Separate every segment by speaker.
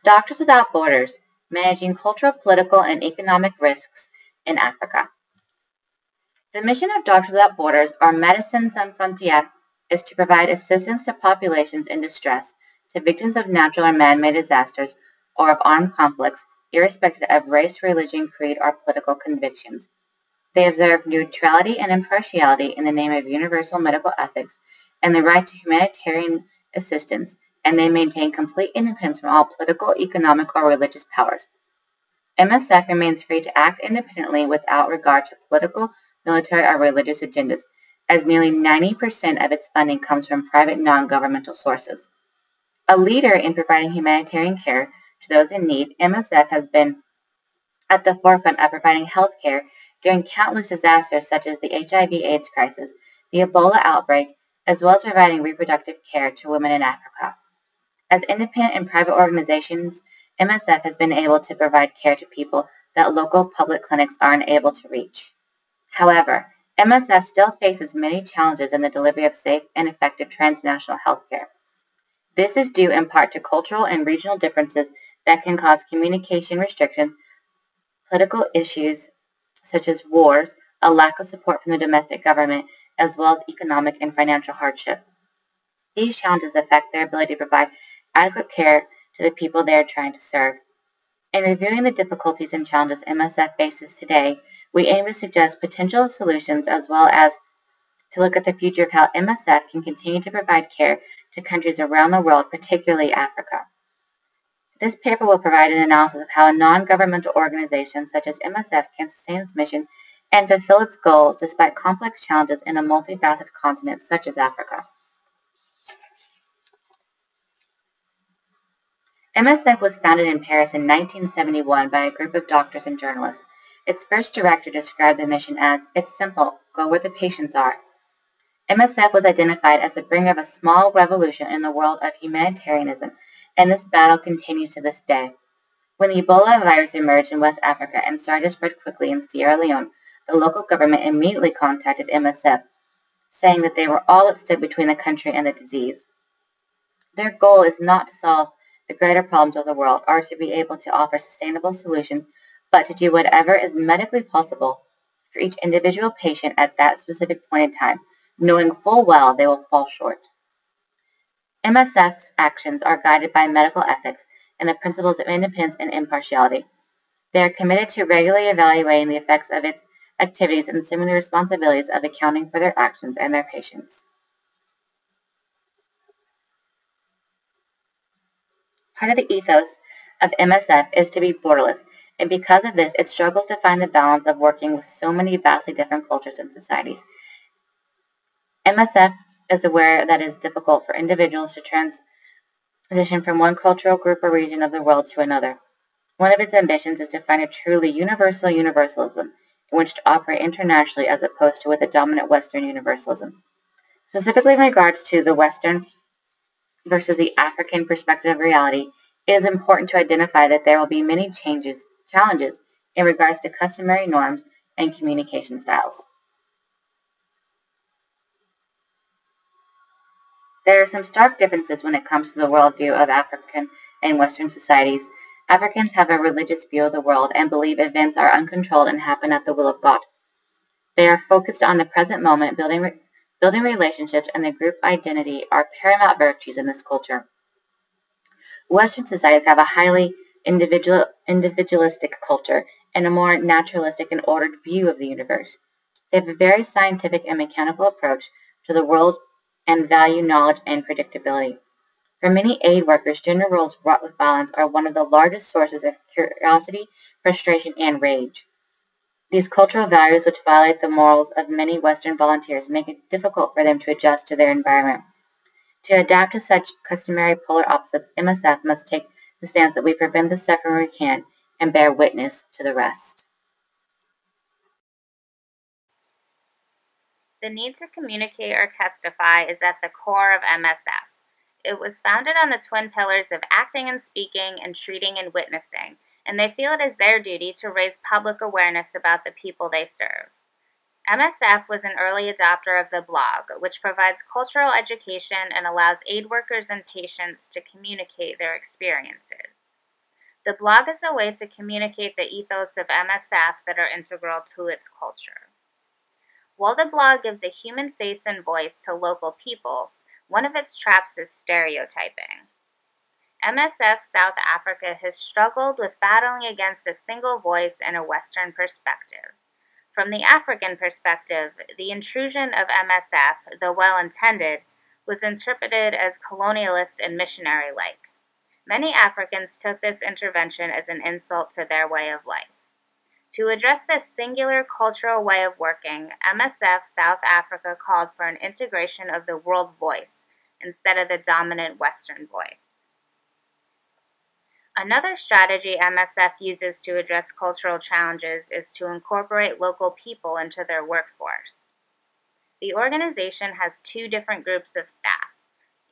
Speaker 1: Doctors Without Borders, Managing Cultural, Political, and Economic Risks in Africa. The mission of Doctors Without Borders, or Médecins Sans Frontières, is to provide assistance to populations in distress, to victims of natural or man-made disasters, or of armed conflicts, irrespective of race, religion, creed, or political convictions. They observe neutrality and impartiality in the name of universal medical ethics and the right to humanitarian assistance, and they maintain complete independence from all political, economic, or religious powers. MSF remains free to act independently without regard to political, military, or religious agendas, as nearly 90% of its funding comes from private non-governmental sources. A leader in providing humanitarian care to those in need, MSF has been at the forefront of providing health care during countless disasters such as the HIV/AIDS crisis, the Ebola outbreak, as well as providing reproductive care to women in Africa. As independent and private organizations, MSF has been able to provide care to people that local public clinics are unable to reach. However, MSF still faces many challenges in the delivery of safe and effective transnational health care. This is due in part to cultural and regional differences that can cause communication restrictions, political issues such as wars, a lack of support from the domestic government, as well as economic and financial hardship. These challenges affect their ability to provide adequate care to the people they are trying to serve. In reviewing the difficulties and challenges MSF faces today, we aim to suggest potential solutions as well as to look at the future of how MSF can continue to provide care to countries around the world, particularly Africa. This paper will provide an analysis of how a non-governmental organization such as MSF can sustain its mission and fulfill its goals despite complex challenges in a multifaceted continent such as Africa. MSF was founded in Paris in 1971 by a group of doctors and journalists. Its first director described the mission as, "It's simple, go where the patients are." MSF was identified as the bringer of a small revolution in the world of humanitarianism, and this battle continues to this day. When the Ebola virus emerged in West Africa and started to spread quickly in Sierra Leone, the local government immediately contacted MSF, saying that they were all that stood between the country and the disease. Their goal is not to solve the greater problems of the world or to be able to offer sustainable solutions, but to do whatever is medically possible for each individual patient at that specific point in time, knowing full well they will fall short. MSF's actions are guided by medical ethics and the principles of independence and impartiality. They are committed to regularly evaluating the effects of its activities and assuming the responsibilities of accounting for their actions and their patients. Part of the ethos of MSF is to be borderless, and because of this, it struggles to find the balance of working with so many vastly different cultures and societies. MSF is aware that it is difficult for individuals to transition from one cultural group or region of the world to another. One of its ambitions is to find a truly universal universalism in which to operate internationally as opposed to with a dominant Western universalism. Specifically in regards to the Western versus the African perspective of reality, it is important to identify that there will be many challenges in regards to customary norms and communication styles. There are some stark differences when it comes to the worldview of African and Western societies. Africans have a religious view of the world and believe events are uncontrolled and happen at the will of God. They are focused on the present moment, building relationships, and the group identity are paramount virtues in this culture. Western societies have a highly individualistic culture and a more naturalistic and ordered view of the universe. They have a very scientific and mechanical approach to the world and value knowledge and predictability. For many aid workers, gender roles wrought with violence are one of the largest sources of curiosity, frustration, and rage. These cultural values, which violate the morals of many Western volunteers, make it difficult for them to adjust to their environment. To adapt to such customary polar opposites, MSF must take the stance that we prevent the suffering we can and bear witness to the rest.
Speaker 2: The need to communicate or testify is at the core of MSF. It was founded on the twin pillars of acting and speaking and treating and witnessing, and they feel it is their duty to raise public awareness about the people they serve. MSF was an early adopter of the blog, which provides cultural education and allows aid workers and patients to communicate their experiences. The blog is a way to communicate the ethos of MSF that are integral to its culture. While the blog gives a human face and voice to local people, one of its traps is stereotyping. MSF South Africa has struggled with battling against a single voice and a Western perspective. From the African perspective, the intrusion of MSF, though well-intended, was interpreted as colonialist and missionary-like. Many Africans took this intervention as an insult to their way of life. To address this singular cultural way of working, MSF South Africa called for an integration of the world voice instead of the dominant Western voice. Another strategy MSF uses to address cultural challenges is to incorporate local people into their workforce. The organization has two different groups of staff: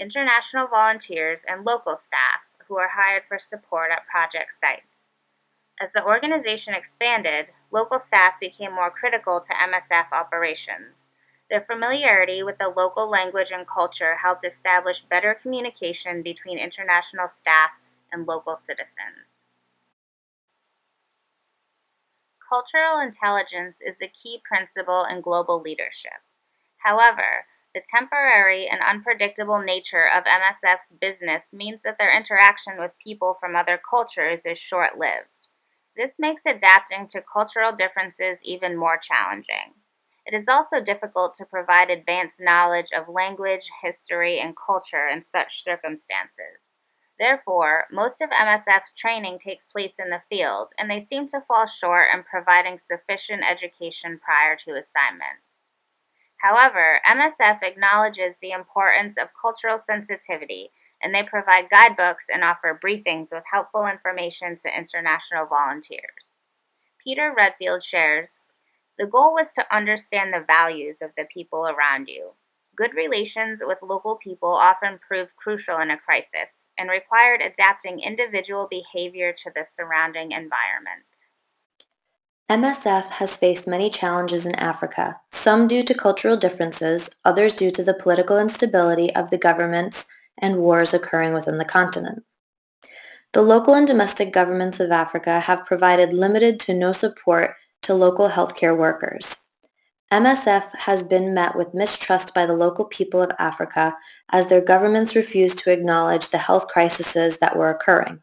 Speaker 2: international volunteers and local staff who are hired for support at project sites. As the organization expanded, local staff became more critical to MSF operations. Their familiarity with the local language and culture helped establish better communication between international staff and local citizens. Cultural intelligence is the key principle in global leadership. However, the temporary and unpredictable nature of MSF's business means that their interaction with people from other cultures is short-lived. This makes adapting to cultural differences even more challenging. It is also difficult to provide advanced knowledge of language, history, and culture in such circumstances. Therefore, most of MSF's training takes place in the field, and they seem to fall short in providing sufficient education prior to assignments. However, MSF acknowledges the importance of cultural sensitivity, and they provide guidebooks and offer briefings with helpful information to international volunteers. Peter Redfield shares, "The goal was to understand the values of the people around you. Good relations with local people often prove crucial in a crisis and required adapting individual behavior to the surrounding environment."
Speaker 3: MSF has faced many challenges in Africa, some due to cultural differences, others due to the political instability of the governments and wars occurring within the continent. The local and domestic governments of Africa have provided limited to no support to local healthcare workers. MSF has been met with mistrust by the local people of Africa as their governments refuse to acknowledge the health crises that were occurring.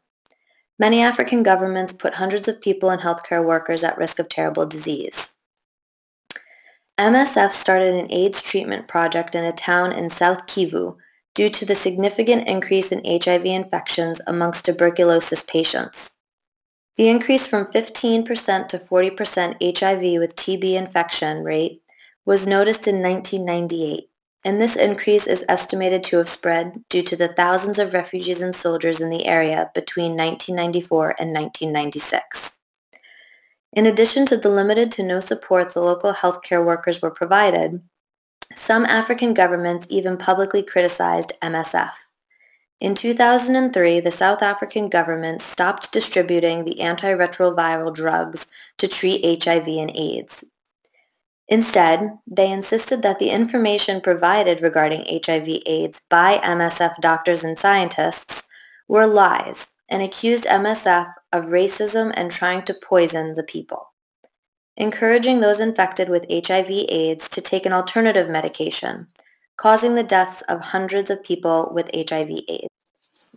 Speaker 3: Many African governments put hundreds of people and healthcare workers at risk of terrible disease. MSF started an AIDS treatment project in a town in South Kivu due to the significant increase in HIV infections amongst tuberculosis patients. The increase from 15% to 40% HIV with TB infection rate was noticed in 1998, and this increase is estimated to have spread due to the thousands of refugees and soldiers in the area between 1994 and 1996. In addition to the limited to no support the local healthcare workers were provided, some African governments even publicly criticized MSF. In 2003, the South African government stopped distributing the antiretroviral drugs to treat HIV and AIDS. Instead, they insisted that the information provided regarding HIV/AIDS by MSF doctors and scientists were lies and accused MSF of racism and trying to poison the people, encouraging those infected with HIV/AIDS to take an alternative medication, causing the deaths of hundreds of people with HIV/AIDS.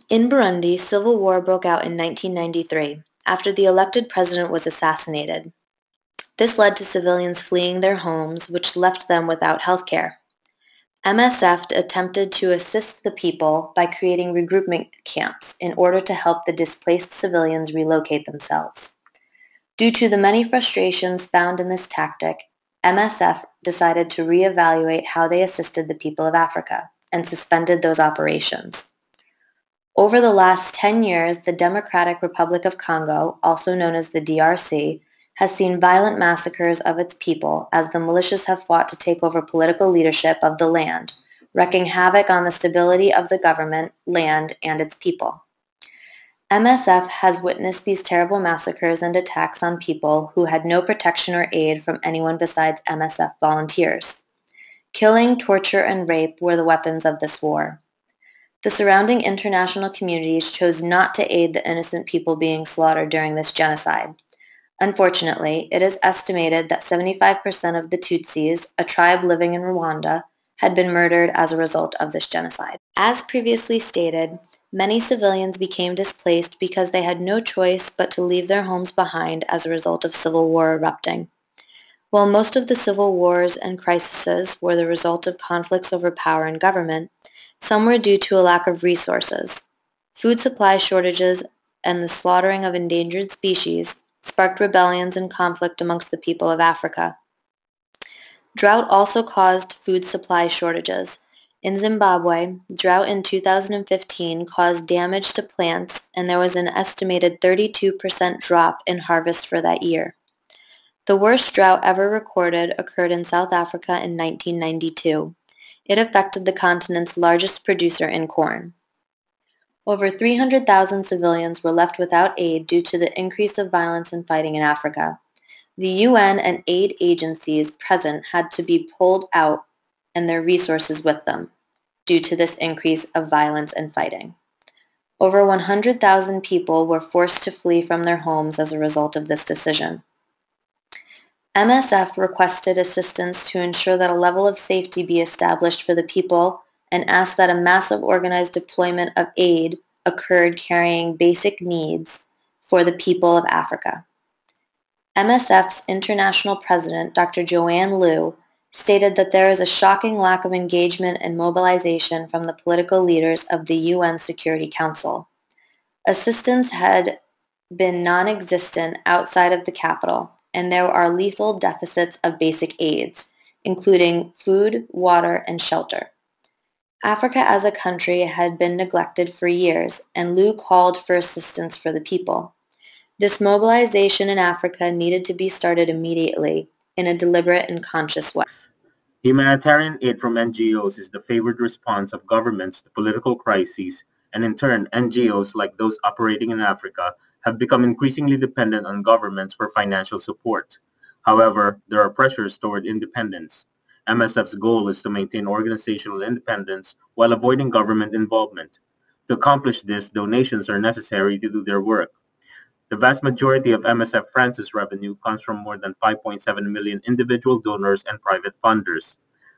Speaker 3: In Burundi, civil war broke out in 1993 after the elected president was assassinated. This led to civilians fleeing their homes, which left them without health care. MSF attempted to assist the people by creating regroupment camps in order to help the displaced civilians relocate themselves. Due to the many frustrations found in this tactic, MSF decided to reevaluate how they assisted the people of Africa and suspended those operations. Over the last 10 years, the Democratic Republic of Congo, also known as the DRC, has seen violent massacres of its people as the militias have fought to take over political leadership of the land, wreaking havoc on the stability of the government, land, and its people. MSF has witnessed these terrible massacres and attacks on people who had no protection or aid from anyone besides MSF volunteers. Killing, torture, and rape were the weapons of this war. The surrounding international communities chose not to aid the innocent people being slaughtered during this genocide. Unfortunately, it is estimated that 75% of the Tutsis, a tribe living in Rwanda, had been murdered as a result of this genocide. As previously stated, many civilians became displaced because they had no choice but to leave their homes behind as a result of civil war erupting. While most of the civil wars and crises were the result of conflicts over power and government, some were due to a lack of resources. Food supply shortages and the slaughtering of endangered species sparked rebellions and conflict amongst the people of Africa. Drought also caused food supply shortages. In Zimbabwe, drought in 2015 caused damage to plants, and there was an estimated 32% drop in harvest for that year. The worst drought ever recorded occurred in South Africa in 1992. It affected the continent's largest producer in corn. Over 300,000 civilians were left without aid due to the increase of violence and fighting in Africa. The UN and aid agencies present had to be pulled out and their resources with them due to this increase of violence and fighting. Over 100,000 people were forced to flee from their homes as a result of this decision. MSF requested assistance to ensure that a level of safety be established for the people and asked that a massive organized deployment of aid occurred carrying basic needs for the people of Africa. MSF's international president, Dr. Joanne Liu, stated that there is a shocking lack of engagement and mobilization from the political leaders of the UN Security Council. Assistance had been non-existent outside of the capital, and there are lethal deficits of basic aids, including food, water, and shelter. Africa as a country had been neglected for years, and Liu called for assistance for the people. This mobilization in Africa needed to be started immediately in a deliberate and conscious way.
Speaker 4: Humanitarian aid from NGOs is the favored response of governments to political crises, and in turn, NGOs like those operating in Africa have become increasingly dependent on governments for financial support. However, there are pressures toward independence. MSF's goal is to maintain organizational independence while avoiding government involvement. To accomplish this, donations are necessary to do their work. The vast majority of MSF France's revenue comes from more than 5.7 million individual donors and private funders.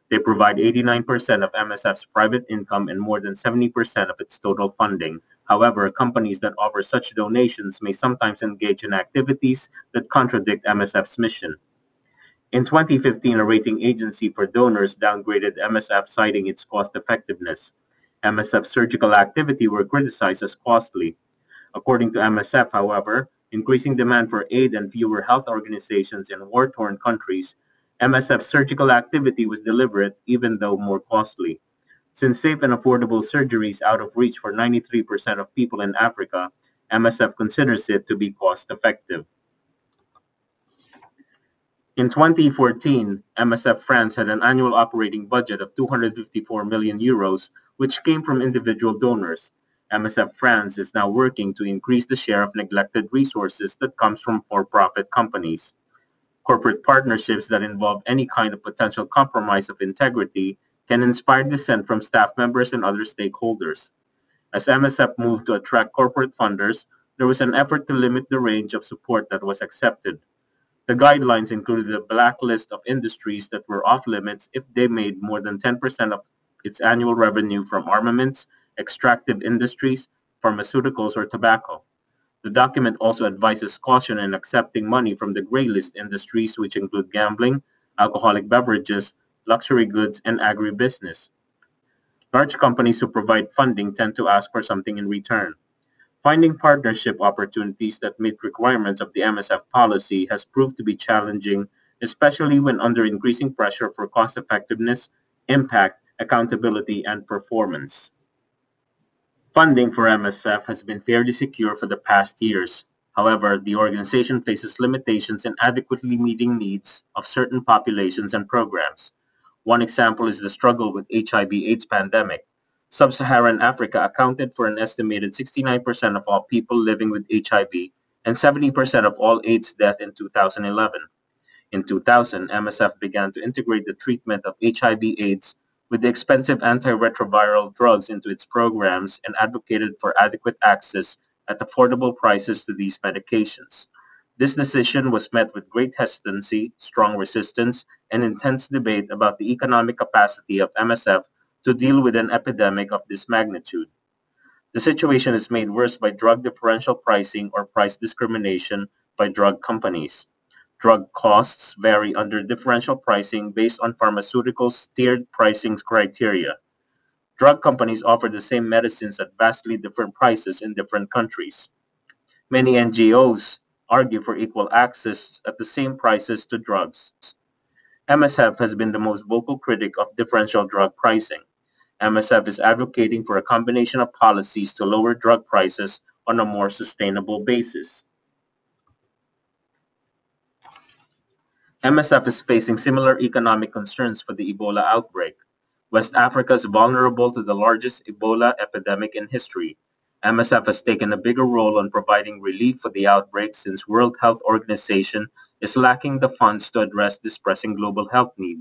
Speaker 4: They provide 89% of MSF's private income and more than 70% of its total funding. However, companies that offer such donations may sometimes engage in activities that contradict MSF's mission. In 2015, a rating agency for donors downgraded MSF, citing its cost effectiveness. MSF's surgical activity were criticized as costly. According to MSF, however, increasing demand for aid and fewer health organizations in war-torn countries, MSF's surgical activity was deliberate even though more costly. Since safe and affordable surgery is out of reach for 93% of people in Africa, MSF considers it to be cost-effective. In 2014, MSF France had an annual operating budget of 254 million euros, which came from individual donors. MSF France is now working to increase the share of neglected resources that comes from for-profit companies. Corporate partnerships that involve any kind of potential compromise of integrity can inspire dissent from staff members and other stakeholders. As MSF moved to attract corporate funders, there was an effort to limit the range of support that was accepted. The guidelines included a blacklist of industries that were off limits if they made more than 10% of its annual revenue from armaments, extractive industries, pharmaceuticals, or tobacco. The document also advises caution in accepting money from the gray list industries, which include gambling, alcoholic beverages, luxury goods, and agribusiness. Large companies who provide funding tend to ask for something in return. Finding partnership opportunities that meet requirements of the MSF policy has proved to be challenging, especially when under increasing pressure for cost effectiveness, impact, accountability, and performance. Funding for MSF has been fairly secure for the past years. However, the organization faces limitations in adequately meeting needs of certain populations and programs. One example is the struggle with HIV/AIDS pandemic. Sub-Saharan Africa accounted for an estimated 69% of all people living with HIV and 70% of all AIDS deaths in 2011. In 2000, MSF began to integrate the treatment of HIV/AIDS with the expensive antiretroviral drugs into its programs and advocated for adequate access at affordable prices to these medications. This decision was met with great hesitancy, strong resistance, and intense debate about the economic capacity of MSF to deal with an epidemic of this magnitude. The situation is made worse by drug differential pricing or price discrimination by drug companies. Drug costs vary under differential pricing based on pharmaceuticals' tiered pricing criteria. Drug companies offer the same medicines at vastly different prices in different countries. Many NGOs argue for equal access at the same prices to drugs. MSF has been the most vocal critic of differential drug pricing. MSF is advocating for a combination of policies to lower drug prices on a more sustainable basis. MSF is facing similar economic concerns for the Ebola outbreak. West Africa is vulnerable to the largest Ebola epidemic in history. MSF has taken a bigger role on providing relief for the outbreak since World Health Organization is lacking the funds to address this pressing global health need.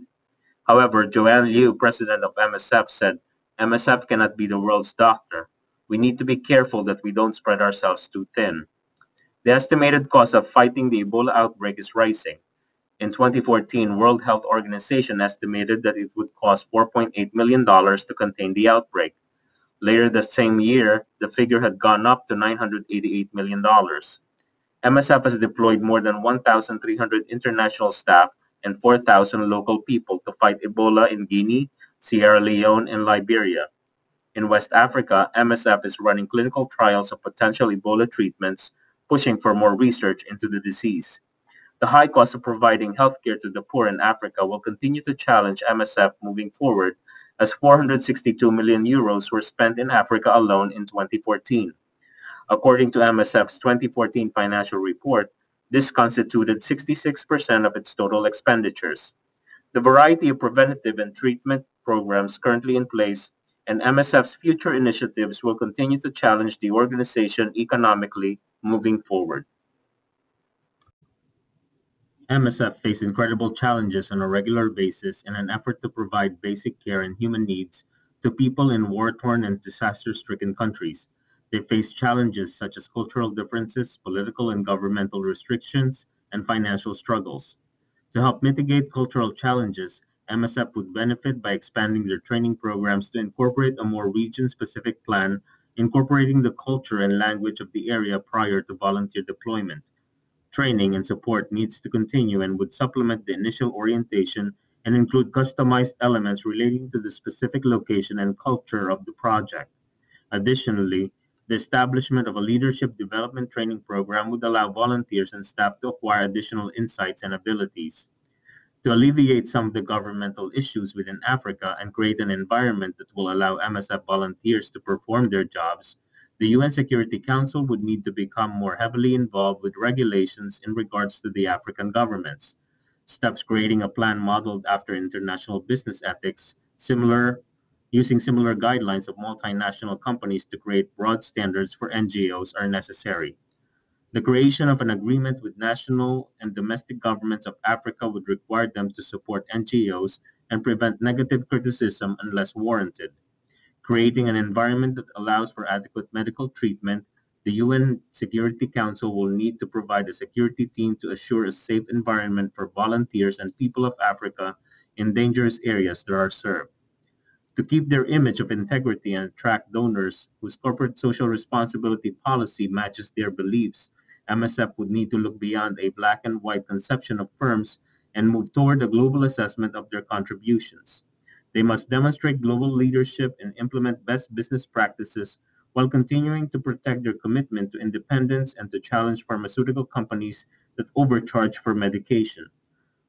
Speaker 4: However, Joanne Liu, president of MSF, said, MSF cannot be the world's doctor. We need to be careful that we don't spread ourselves too thin. The estimated cost of fighting the Ebola outbreak is rising. In 2014, World Health Organization estimated that it would cost $4.8 million to contain the outbreak. Later that same year, the figure had gone up to $988 million. MSF has deployed more than 1,300 international staff and 4,000 local people to fight Ebola in Guinea, Sierra Leone, and Liberia. In West Africa, MSF is running clinical trials of potential Ebola treatments, pushing for more research into the disease. The high cost of providing healthcare to the poor in Africa will continue to challenge MSF moving forward, as 462 million euros were spent in Africa alone in 2014. According to MSF's 2014 financial report, this constituted 66% of its total expenditures. The variety of preventative and treatment programs currently in place and MSF's future initiatives will continue to challenge the organization economically moving forward. MSF face incredible challenges on a regular basis in an effort to provide basic care and human needs to people in war-torn and disaster-stricken countries. They face challenges such as cultural differences, political and governmental restrictions, and financial struggles. To help mitigate cultural challenges, MSF would benefit by expanding their training programs to incorporate a more region-specific plan, incorporating the culture and language of the area prior to volunteer deployment. Training and support needs to continue and would supplement the initial orientation and include customized elements relating to the specific location and culture of the project. Additionally, the establishment of a leadership development training program would allow volunteers and staff to acquire additional insights and abilities. To alleviate some of the governmental issues within Africa and create an environment that will allow MSF volunteers to perform their jobs, the UN Security Council would need to become more heavily involved with regulations in regards to the African governments. Steps creating a plan modeled after international business ethics, using similar guidelines of multinational companies to create broad standards for NGOs are necessary. The creation of an agreement with national and domestic governments of Africa would require them to support NGOs and prevent negative criticism unless warranted. Creating an environment that allows for adequate medical treatment, the UN Security Council will need to provide a security team to assure a safe environment for volunteers and people of Africa in dangerous areas that are served. To keep their image of integrity and attract donors whose corporate social responsibility policy matches their beliefs, MSF would need to look beyond a black and white conception of firms and move toward a global assessment of their contributions. They must demonstrate global leadership and implement best business practices while continuing to protect their commitment to independence and to challenge pharmaceutical companies that overcharge for medication.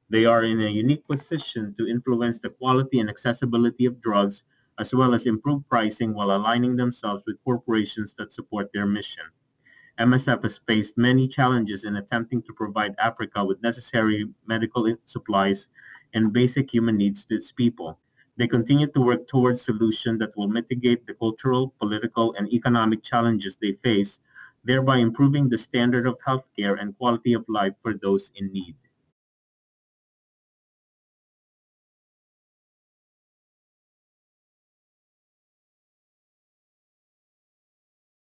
Speaker 4: They are in a unique position to influence the quality and accessibility of drugs, as well as improve pricing while aligning themselves with corporations that support their mission. MSF has faced many challenges in attempting to provide Africa with necessary medical supplies and basic human needs to its people. They continue to work towards solutions that will mitigate the cultural, political, and economic challenges they face, thereby improving the standard of healthcare and quality of life for those in need.